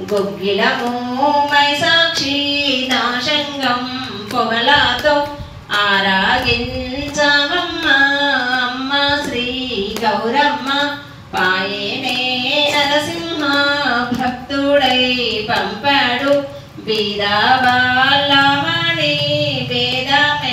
గుగ్గిలము మైసాక్షి దాశంగం పొగలాతో ఆరాగించమమ్మ అమ్మ శ్రీ గౌరమ్మ పాయేనే నరసింహ భక్తుడై పంపాడు బీదవాళ్ళమణి వేదమే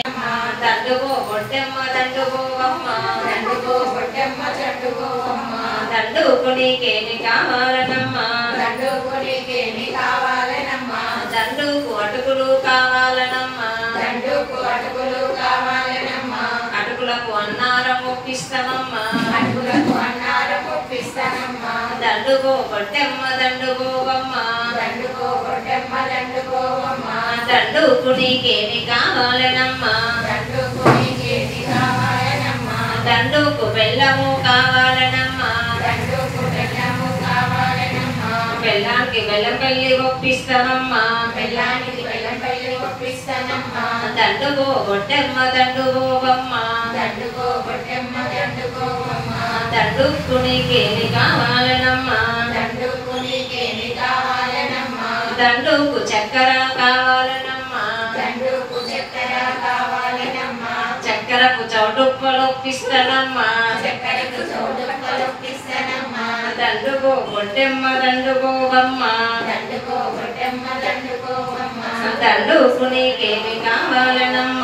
దండుగో బొట్టెమ్మ దండుగోవమ్మ దండుగో బొట్టెమ్మ దండుగోవమ్మ దండుకునికేమి కావాలనమ్మ దండుకునికేమి కావాలనమ్మ దండుకు అటుకులు కావాలనమ్మ దండుకు అటుకులు కావాలనమ్మ అటుకులకు అన్నారం ఒప్పిస్తామమ్మ అటుకులకు అన్నారం ఒప్పిస్తానమ్మ దండుగో బొట్టెమ్మ దండుగోవమ్మ దండుగో బొట్టెమ్మ దండుగోవమ్మ దండుకునికేమి కావాలనమ్మ దండుకునికేమి కావాలనమ్మ దండుకు బెల్లము కావాలనమ్మ దండుకు బెల్లము కావాలనమ్మ బెల్లానికి బెల్లం పల్లి ఒప్పిస్తామమ్మ బెల్లానికి బెల్లం పల్లి ఒప్పిస్తానమ్మ దండుగో బొట్టెమ్మ దండుగోవమ్మ దండుగో బొట్టెమ్మ దండుగోవమ్మ దండుకునికేమి కావాలనమ్మ దండుకునికేమి కావాలనమ్మ దండుకు చక్కెర కావాలనమ్మ దండుకు చక్కెర కావాలనమ్మ చక్కెరకు చౌటుప్పలు ఒప్పిస్తానమ్మ చక్కెరకు చౌటుప్పలు ఒప్పిస్తానమ్మ దండుగో బొట్టెమ్మ దండుగోవమ్మ దండుగో బొట్టెమ్మ దండుగోవమ్మ దండుకునికేమి కావాలనమ్మ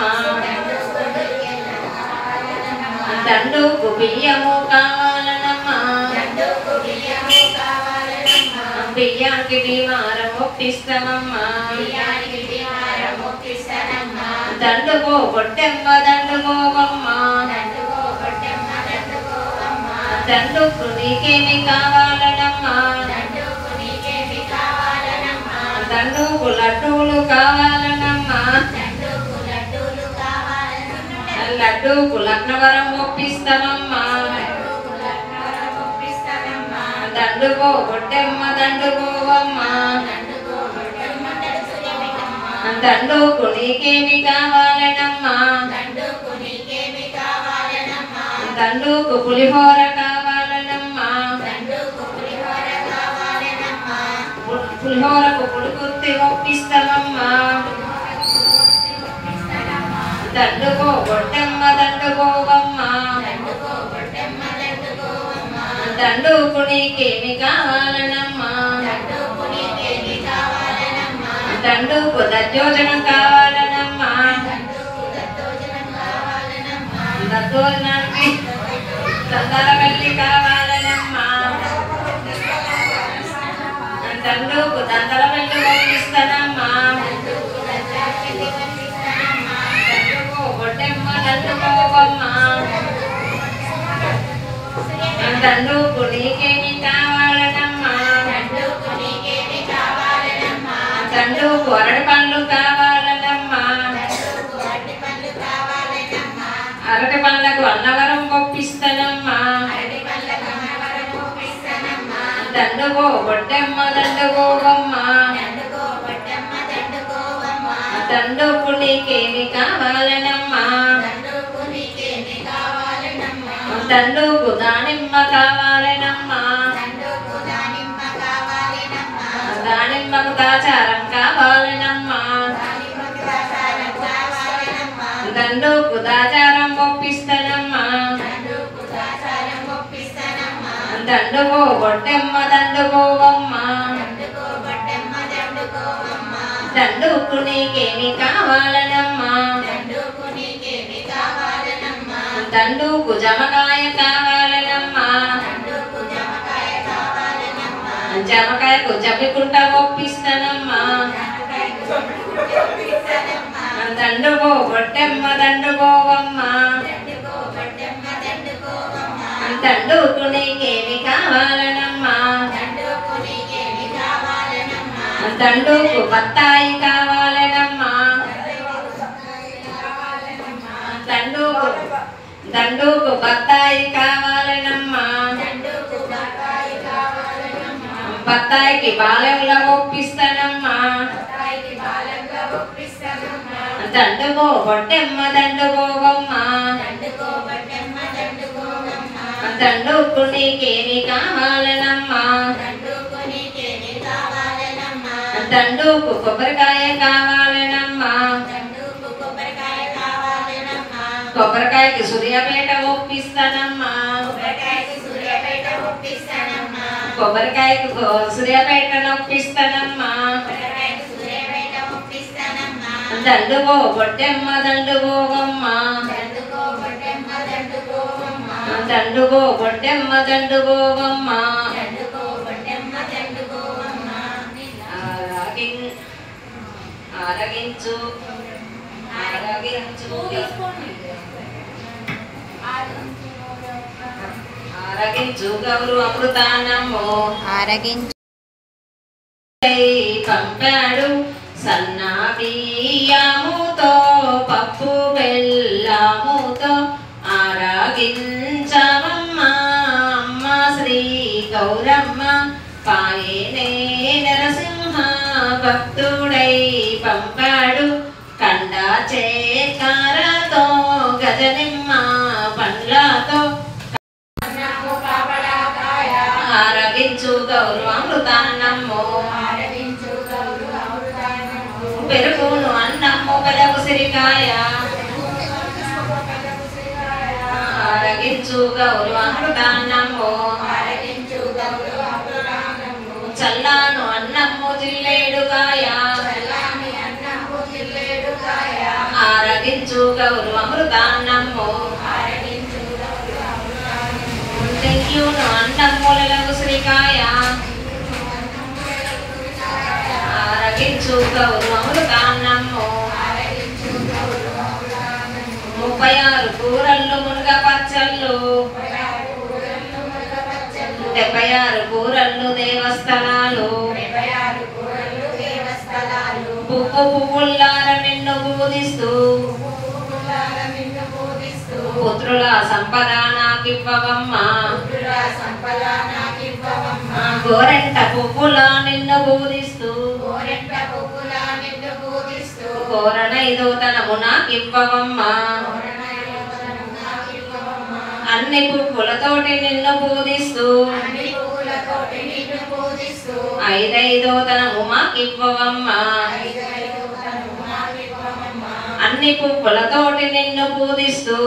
దండుకు బియ్యము కావాలనమ్మ దండుకు బియ్యము కావాలనమ్మ బియ్యానికి బిమారం ఒప్పిస్తామమ్మ బియ్యానికి బిమారం ఒప్పిస్తానమ్మ దండుగో బొట్టెమ్మ దండుగోవమ్మ దండుగో బొట్టెమ్మ దండుగోవమ్మ దండుకునికేమి కావాలనమ్మ దండుకునికేమి కావాలనమ్మ దండుకు లడ్డూలు కావాలనమ్మ దండుకు లడ్డూలు కావాలనమ్మ లడ్డూకు లగ్నవరం ఒప్పిస్తామమ్మ దండుగో బొట్టెమ్మ దండుగోవమ్మ దండుకునికేమి కావాలనమ్మ దండుకునికేమి కావాలనమ్మ దండుకు పులిహోర కావాలనమ్మ దండుకు పులిహోర కావాలనమ్మ పులిహోరకు పులుకుర్తి ఒప్పిస్తామమ్మ దండుగో బొట్టెమ్మ దండుగోవమ్మ దండుగో బొట్టెమ్మ దండుగోవమ్మ దండుకునికేమి కావాలనమ్మ దండుకునికేమి కావాలనమ్మ దండుకు దద్దోజనం కావాలనమ్మ దండుకు దద్దోజనం కావాలనమ్మ దద్దోజనానికి దండలవల్లి కావాలనమ్మ దండుకు దండలవల్లి ఒప్పిస్తానమ్మ బొట్టెమ్మ దండుగోవమ్మ దండుకునికేమి కావాలనమ్మ దండుకునికేమి కావాలనమ్మ దండుకు అరటి పండ్లు కావాలనమ్మ దండుకు అరటి పండ్లు కావాలనమ్మ అరటి పండ్లకు అన్నవరం ఒప్పిస్తానమ్మ అరటి పండ్లకు అన్నవరం ఒప్పిస్తానమ్మ దండుగో బొట్టెమ్మ దండుగోవమ్మ దండుగో బొట్టెమ్మ దండుగోవమ్మ దండుకునికేమి కావాలనమ్మ దండుకునికేమి కావాలనమ్మ దండుకు దానిమ్మ కావాలనమ్మ దండుకు దానిమ్మ కావాలనమ్మ దానిమ్మకు దాచారం కావాలనమ్మ దానిమ్మకు దాచారం కావాలనమ్మ దండుకు దాచారం ఒప్పిస్తానమ్మ దండుకు దాచారం ఒప్పిస్తానమ్మ దండుగో బొట్టెమ్మ దండుగోవమ్మ దండుగో బొట్టెమ్మ దండుగోవమ్మ దండుకునికేమి కావాలనమ్మ దండుకునికేమి కావాలనమ్మ దండుకు జమకాయ కావాలనమ్మ దండుకు జమకాయ కావాలనమ్మ జమకాయకు జమ్మికుంట ఒప్పిస్తానమ్మ దండుగో బొట్టెమ్మ దండుగోవమ్మ దండుగో బొట్టెమ్మ దండుగోవమ్మ దండుకునికేమి కావాలనమ్మ దండుకునికేమి కావాలనమ్మ దండుకు బత్తాయి కావాలనమ్మ దండుకు బత్తాయి కావాలనమ్మ బత్తాయికి బాలెంల ఒప్పిస్తానమ్మ దండుగో బొట్టెమ్మ దండుగోవమ్మ దండుకునికేమి కావాలనమ్మ దండుకు కొబ్బరికాయ కావాలనమ్మా కొబ్బరికాయకి సూర్యాపేట ఒప్పిస్తానమ్మా కొబ్బరికాయకు సూర్యాపేట నొప్పిస్తానమ్మా దండుగో బొడ్డెమ్మ దండుగోగమ్మ దండుగో బొడ్డెమ్మ దండుగోగమ్మ ఆరగించు ఆరగించు ఆరగించు గౌరు అమృతానము ఆరగించు పంపాడు సన్నా బియ్యముతో పప్పు బెల్లముతో ఆరగించవమ్మ అమ్మ శ్రీ గౌరమ్మ పాయనే నరసింహ భక్తుడై పంపాడు కండ చేకారతో గజనిమ్మ పండ్లతో ఆరగించు గౌరు అమృతాన్నము పెరుగును అన్నము పెదవు సిరికాయ ఆరగించు గౌరు అమృతాన్నము చల్లాను అన్నము జిల్లేడుగాయ ఆరగించు గౌరు అమృతాన్నము తెయ్యును అన్నములకు శ్రీకాయ ఆరగించు గౌరు అమృతాన్నము 36 కూరళ్ళు మునగ పచ్చళ్ళు 76 కూరళ్ళు దేవస్థలాలు పువ్వుల్లార నిన్ను పూజిస్తూ పుత్రుల సంపద నాకివ్వవమ్మ గోరెంట పువ్వుల నిన్ను పూజిస్తూ కోరనైదోతనము నాకివ్వవమ్మ అన్ని పువ్వులతోటి నిన్ను పూజిస్తూ ఐదైదోతనము మాకివ్వవమ్మ అన్ని పువ్వులతోటి నిన్ను పూజిస్తూ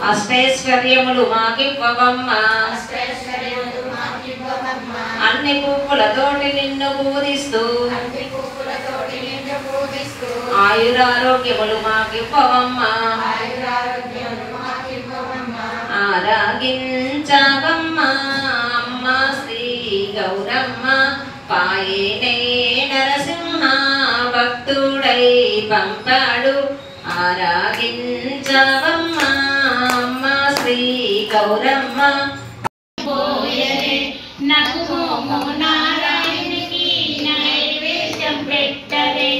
అష్టైశ్వర్యములు మాకివ్వవమ్మ అన్ని పువ్వులతోటి నిన్ను పూజిస్తూ ఆయురారోగ్యములు మాకివ్వవమ్మ ఆరాగించవమ్మ అమ్మ శ్రీ గౌరమ్మ పాయనే నరసింహ భక్తుడై పంపాడు ఆరాగించవమ్మ అమ్మ శ్రీ గౌరమ్మ నారాయణకి నైవేద్యం పెట్టరే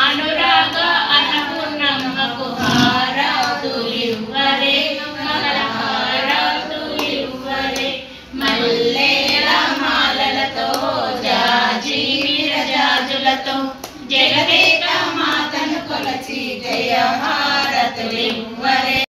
అనురాగ అన్నపూర్ణమ్మకు హారతులివ్వరే మంగళ హారతులివ్వరే మల్లేల మాలలతో జాజి విరజాజులతో జగదేక మాతను కొలచి జయ హారతులివ్వరే